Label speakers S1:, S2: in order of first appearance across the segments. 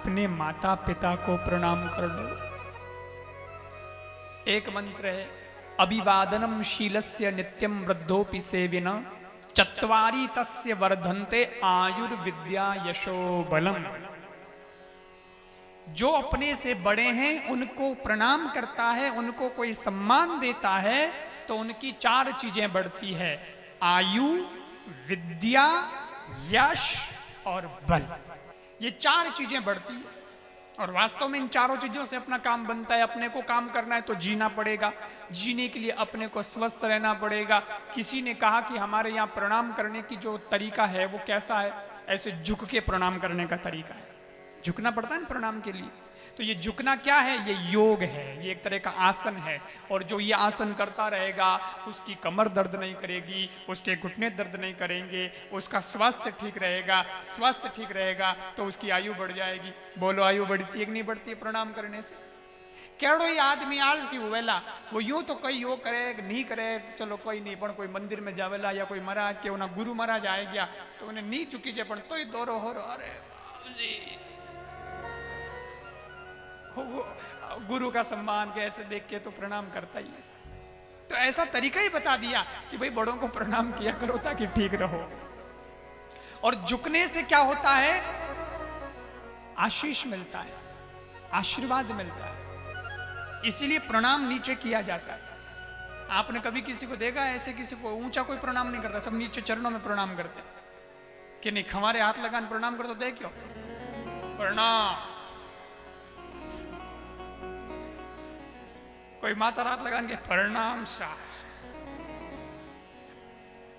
S1: अपने माता पिता को प्रणाम कर लो। एक मंत्र है, अभिवादनम शीलस्य नित्यम वृद्धोपि सेविन चत्वारि तस्य वर्धन्ते आयुर्विद्या यशो बलम। जो अपने से बड़े हैं उनको प्रणाम करता है, उनको कोई सम्मान देता है, तो उनकी चार चीजें बढ़ती है, आयु, विद्या, यश और बल। ये चार चीजें बढ़ती है। और वास्तव में इन चारों चीजों से अपना काम बनता है। अपने को काम करना है तो जीना पड़ेगा, जीने के लिए अपने को स्वस्थ रहना पड़ेगा। किसी ने कहा कि हमारे यहाँ प्रणाम करने की जो तरीका है वो कैसा है, ऐसे झुक के प्रणाम करने का तरीका है। झुकना पड़ता है ना प्रणाम के लिए। तो ये झुकना क्या है, ये योग है, ये एक तरह का आसन है। और जो ये आसन करता रहेगा उसकी कमर दर्द नहीं करेगी, उसके घुटने दर्द नहीं करेंगे, उसका स्वास्थ्य ठीक रहेगा। स्वास्थ्य ठीक रहेगा तो उसकी आयु बढ़ जाएगी। बोलो, आयु बढ़ती है कि नहीं बढ़ती है प्रणाम करने से? केड़ो ही आदमी आलसी हुएला, वो यूं तो कोई योग करे नहीं करे, चलो कोई नहीं, पण कोई मंदिर में जावेला या कोई महाराज के उन्हें गुरु महाराज आए गया तो उन्हें नहीं चुकी जाए, पण तो ही दौरो हो रहा, अरे बाबूजी गुरु का सम्मान कैसे देख के तो प्रणाम करता ही है। तो ऐसा तरीका ही बता दिया कि भाई बड़ों को प्रणाम किया करो ताकि ठीक रहो। और झुकने से क्या होता है, आशीष मिलता है, आशीर्वाद मिलता है। इसीलिए प्रणाम नीचे किया जाता है। आपने कभी किसी को देखा ऐसे, किसी को ऊंचा कोई प्रणाम नहीं करता, सब नीचे चरणों में प्रणाम करते कि नहीं? खमारे हाथ लगान प्रणाम कर, तो दे क्यों प्रणाम। कोई माता हाथ लगान के प्रणाम सा,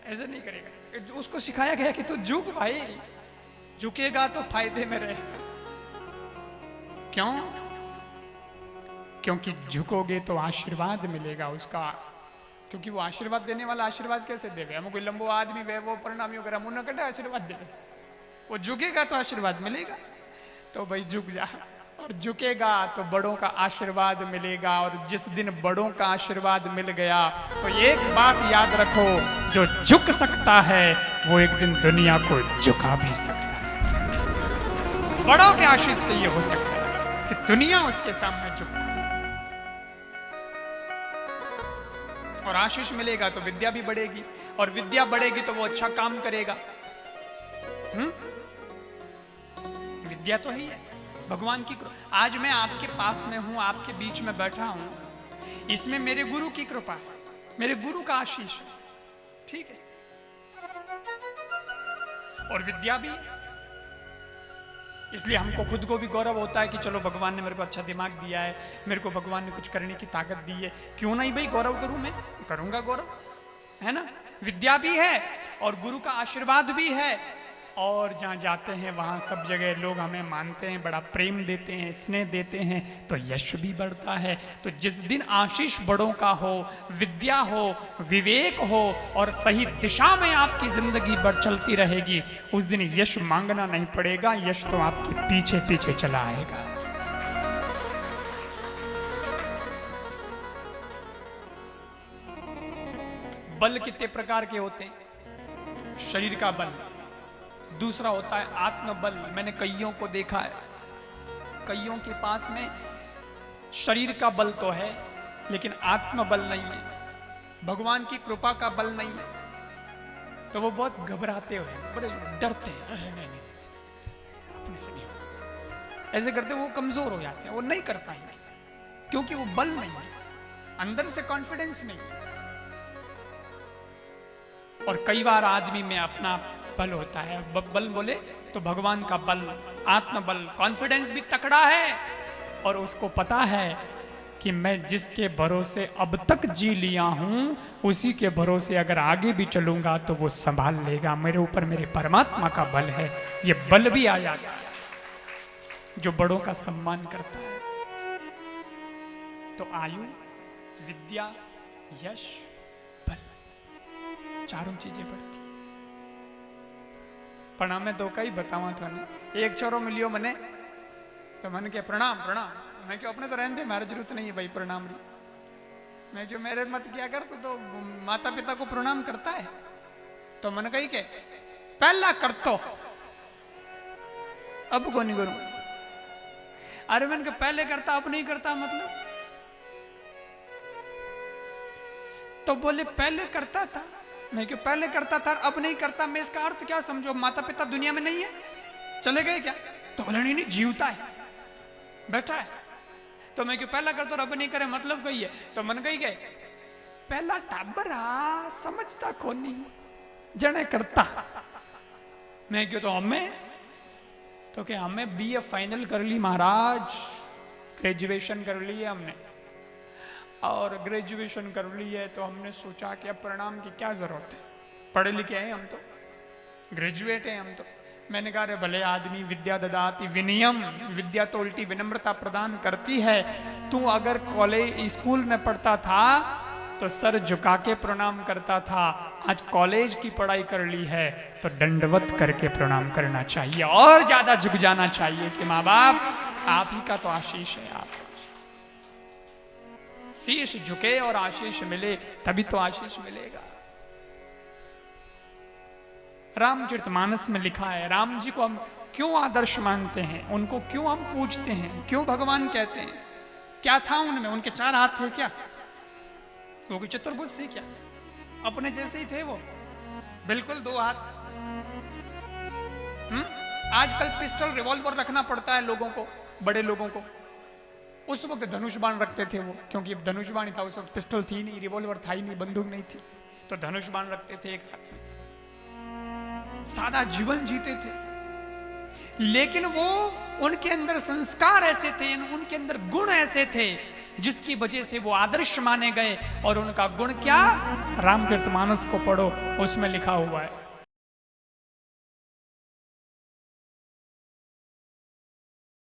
S1: ऐसे नहीं करेगा। उसको सिखाया गया कि तू झुक भाई, झुकेगा तो फायदे में रहेगा। क्यों? क्योंकि झुकोगे तो आशीर्वाद मिलेगा उसका। क्योंकि वो आशीर्वाद देने वाला आशीर्वाद कैसे देवे? हम कोई लंबो आदमी वे वो प्रणाम कर, हम उन्हें कटे आशीर्वाद देवे? वो झुकेगा तो आशीर्वाद मिलेगा। तो भाई झुक जा, और झुकेगा तो बड़ों का आशीर्वाद मिलेगा। और जिस दिन बड़ों का आशीर्वाद मिल गया तो एक बात याद रखो, जो झुक सकता है वो एक दिन दुनिया को झुका भी सकता है। बड़ों के आशीर्वाद से ये हो सकता है कि दुनिया उसके सामने झुक। और आशीष मिलेगा तो विद्या भी बढ़ेगी, और विद्या बढ़ेगी तो वो अच्छा काम करेगा। विद्या तो ही है भगवान की कृपा। आज मैं आपके पास में हूं, आपके बीच में बैठा हूं, इसमें मेरे गुरु की कृपा है, मेरे गुरु का आशीष है, ठीक है? और विद्या भी, इसलिए हमको खुद को भी गौरव होता है कि चलो भगवान ने मेरे को अच्छा दिमाग दिया है, मेरे को भगवान ने कुछ करने की ताकत दी है, क्यों नहीं भाई गौरव करूं? मैं करूंगा गौरव, है ना? विद्या भी है और गुरु का आशीर्वाद भी है। और जहाँ जाते हैं वहाँ सब जगह लोग हमें मानते हैं, बड़ा प्रेम देते हैं, स्नेह देते हैं, तो यश भी बढ़ता है। तो जिस दिन आशीष बड़ों का हो, विद्या हो, विवेक हो और सही दिशा में आपकी जिंदगी बढ़ चलती रहेगी, उस दिन यश मांगना नहीं पड़ेगा, यश तो आपके पीछे पीछे चला आएगा। बल कितने प्रकार के होते हैं? शरीर का बल, दूसरा होता है आत्मबल। मैंने कईयों को देखा है, कईयों के पास में शरीर का बल तो है लेकिन आत्मबल नहीं है, भगवान की कृपा का बल नहीं है। तो वो बहुत घबराते हुए, बड़े डरते हैं, नहीं, अपने से नहीं, ऐसे करते वो कमजोर हो जाते हैं, वो नहीं कर पाएंगे क्योंकि वो बल नहीं है, अंदर से कॉन्फिडेंस नहीं है। और कई बार आदमी में अपना बल होता है, बल बोले तो भगवान का बल, आत्मबल, कॉन्फिडेंस भी तकड़ा है, और उसको पता है कि मैं जिसके भरोसे अब तक जी लिया हूं उसी के भरोसे अगर आगे भी चलूंगा तो वो संभाल लेगा, मेरे ऊपर मेरे परमात्मा का बल है। ये बल भी आ जाता है जो बड़ों का सम्मान करता है। तो आयु, विद्या, यश, बल, चारों चीजें बढ़ती। पण हमें तो कई बतावा था नहीं। एक छोरो मिलियो मने तो मन के प्रणाम प्रणाम, मैं क्यों अपने तो रहने दे, मेरे जरूरत नहीं है भाई प्रणाम री, मैं क्यों मेरे मत क्या कर, तो माता पिता को प्रणाम करता है। तो मन कही के पहला कर तो अब को नहीं करूं, अरे मैंने कहा पहले करता अब नहीं करता मतलब? तो बोले पहले करता था। मैं क्यों पहले करता था अब नहीं करता, मैं इसका अर्थ क्या समझो? माता पिता दुनिया में नहीं है, चले गए क्या? तो बोले नहीं नहीं, जीवता है, बैठा है। तो मैं क्यों पहला करता और अब नहीं करे, मतलब कोई है? तो मन कही गए पहला टाबरा समझता कौन नहीं, जने करता। मैं क्यों? तो हमें तो क्या, हमें बीए फाइनल कर ली महाराज, ग्रेजुएशन कर ली है हमने, और ग्रेजुएशन कर ली है तो हमने सोचा कि अब प्रणाम की क्या जरूरत है, पढ़े लिखे हैं हम तो, ग्रेजुएट हैं हम तो। मैंने कहा रे भले आदमी, विद्या ददाति विनयम, विद्या तो उल्टी विनम्रता प्रदान करती है। तू अगर कॉलेज स्कूल में पढ़ता था तो सर झुका के प्रणाम करता था, आज कॉलेज की पढ़ाई कर ली है तो दंडवत करके प्रणाम करना चाहिए, और ज्यादा झुक जाना चाहिए कि माँ बाप आप ही का तो आशीष है, आप शीश झुके और आशीष मिले, तभी तो आशीष मिलेगा। रामचरितमानस में लिखा है, राम जी को हम क्यों आदर्श मानते हैं, उनको क्यों हम पूजते हैं, क्यों भगवान कहते हैं? क्या था उनमें? उनके 4 हाथ थे क्या? वो कोई चतुर्भुज थे क्या? अपने जैसे ही थे वो, बिल्कुल 2 हाथ। आजकल पिस्टल रिवॉल्वर रखना पड़ता है लोगों को, बड़े लोगों को। उस वक्त धनुष बाण रखते थे वो, क्योंकि धनुष बाण ही था उस वक्त, पिस्टल थी नहीं, रिवॉल्वर था ही नहीं, बंदूक नहीं थी, तो धनुष बाण रखते थे एक हाथ में। सादा जीवन जीते थे, लेकिन वो उनके अंदर संस्कार ऐसे थे, उनके अंदर गुण ऐसे थे जिसकी वजह से वो आदर्श माने गए। और उनका गुण क्या? रामचरितमानस को पढ़ो, उसमें लिखा हुआ है।